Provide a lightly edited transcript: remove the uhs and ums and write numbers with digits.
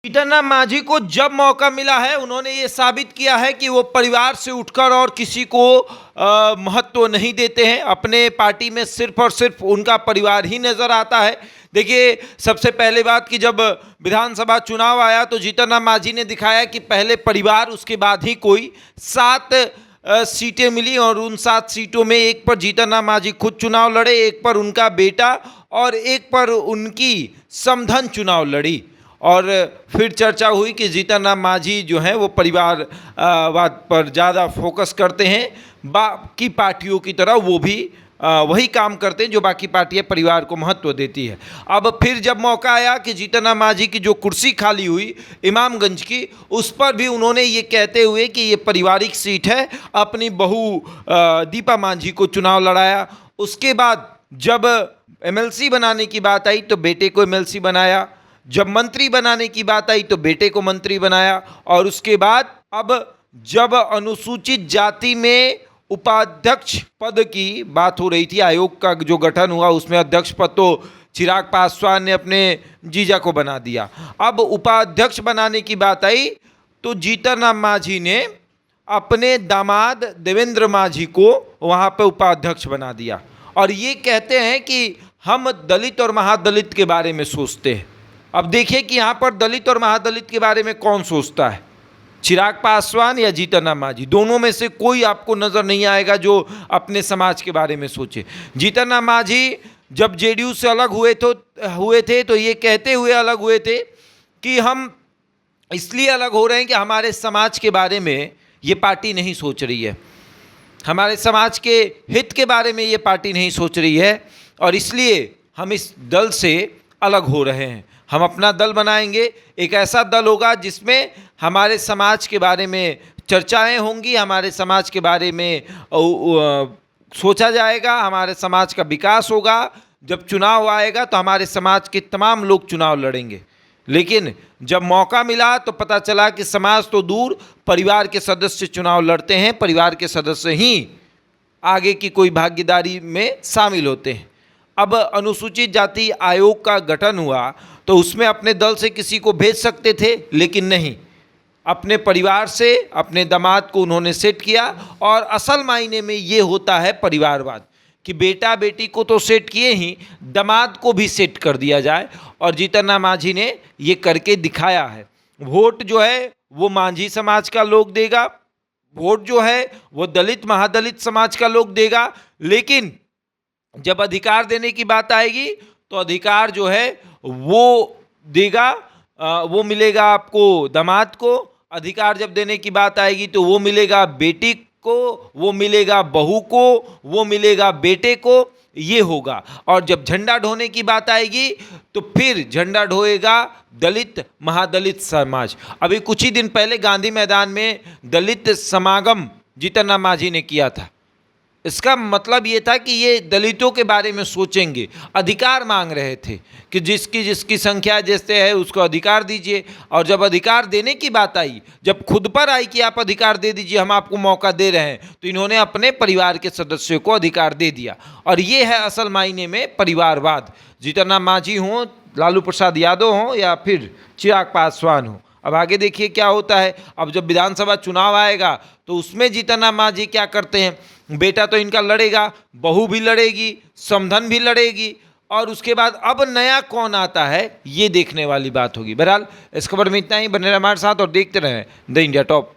जीतन मांझी को जब मौका मिला है उन्होंने ये साबित किया है कि वो परिवार से उठकर और किसी को महत्व नहीं देते हैं। अपने पार्टी में सिर्फ और सिर्फ उनका परिवार ही नजर आता है। देखिए, सबसे पहले बात कि जब विधानसभा चुनाव आया तो जीतन मांझी ने दिखाया कि पहले परिवार, उसके बाद ही कोई। 7 सीटें मिली और उन 7 सीटों में एक पर जीतन मांझी खुद चुनाव लड़े, एक पर उनका बेटा और एक पर उनकी समधन चुनाव लड़ी। और फिर चर्चा हुई कि जीतन राम मांझी जो हैं वो परिवारवाद पर ज़्यादा फोकस करते हैं, बाकी पार्टियों की तरह वो भी वही काम करते हैं जो बाकी पार्टियां परिवार को महत्व देती है। अब फिर जब मौका आया कि जीतन राम मांझी की जो कुर्सी खाली हुई इमामगंज की, उस पर भी उन्होंने ये कहते हुए कि ये पारिवारिक सीट है, अपनी बहू दीपा मांझी को चुनाव लड़ाया। उसके बाद जब एमएलसी बनाने की बात आई तो बेटे को एमएलसी बनाया, जब मंत्री बनाने की बात आई तो बेटे को मंत्री बनाया, और उसके बाद अब जब अनुसूचित जाति में उपाध्यक्ष पद की बात हो रही थी, आयोग का जो गठन हुआ उसमें अध्यक्ष पद तो चिराग पासवान ने अपने जीजा को बना दिया। अब उपाध्यक्ष बनाने की बात आई तो जीतन राम मांझी ने अपने दामाद देवेंद्र मांझी को वहाँ पर उपाध्यक्ष बना दिया। और ये कहते हैं कि हम दलित और महादलित के बारे में सोचते हैं। अब देखिए कि यहाँ पर दलित और महादलित के बारे में कौन सोचता है, चिराग पासवान या जीतन राम मांझी? दोनों में से कोई आपको नज़र नहीं आएगा जो अपने समाज के बारे में सोचे। जीतन राम मांझी जब जेडीयू से अलग हुए थे तो ये कहते हुए अलग हुए थे कि हम इसलिए अलग हो रहे हैं कि हमारे समाज के बारे में ये पार्टी नहीं सोच रही है, हमारे समाज के हित के बारे में ये पार्टी नहीं सोच रही है, और इसलिए हम इस दल से अलग हो रहे हैं। हम अपना दल बनाएंगे, एक ऐसा दल होगा जिसमें हमारे समाज के बारे में चर्चाएं होंगी, हमारे समाज के बारे में सोचा जाएगा, हमारे समाज का विकास होगा। जब चुनाव आएगा तो हमारे समाज के तमाम लोग चुनाव लड़ेंगे। लेकिन जब मौका मिला तो पता चला कि समाज तो दूर, परिवार के सदस्य चुनाव लड़ते हैं, परिवार के सदस्य ही आगे की कोई भागीदारी में शामिल होते हैं। अब अनुसूचित जाति आयोग का गठन हुआ तो उसमें अपने दल से किसी को भेज सकते थे, लेकिन नहीं, अपने परिवार से अपने दामाद को उन्होंने सेट किया। और असल मायने में ये होता है परिवारवाद कि बेटा बेटी को तो सेट किए ही, दामाद को भी सेट कर दिया जाए, और जीतन राम मांझी ने ये करके दिखाया है। वोट जो है वो मांझी समाज का लोग देगा, वोट जो है वो दलित महादलित समाज का लोग देगा, लेकिन जब अधिकार देने की बात आएगी तो अधिकार जो है वो देगा, वो मिलेगा आपको दामाद को। अधिकार जब देने की बात आएगी तो वो मिलेगा बेटी को, वो मिलेगा बहू को, वो मिलेगा बेटे को, ये होगा। और जब झंडा ढोने की बात आएगी तो फिर झंडा ढोएगा दलित महादलित समाज। अभी कुछ ही दिन पहले गांधी मैदान में दलित समागम जीतन राम मांझी ने किया था। इसका मतलब ये था कि ये दलितों के बारे में सोचेंगे, अधिकार मांग रहे थे कि जिसकी संख्या जैसे है उसको अधिकार दीजिए। और जब अधिकार देने की बात आई, जब खुद पर आई कि आप अधिकार दे दीजिए, हम आपको मौका दे रहे हैं, तो इन्होंने अपने परिवार के सदस्यों को अधिकार दे दिया। और ये है असल मायने में परिवारवाद। जीतन राम मांझी हों, लालू प्रसाद यादव हों या फिर चिराग पासवान हों। अब आगे देखिए क्या होता है। अब जब विधानसभा चुनाव आएगा तो उसमें जीतन राम मांझी क्या करते हैं। बेटा तो इनका लड़ेगा, बहू भी लड़ेगी, समधन भी लड़ेगी, और उसके बाद अब नया कौन आता है ये देखने वाली बात होगी। बहरहाल इस खबर में इतना ही। बने रहे हमारे साथ और देखते रहें द इंडिया टॉप।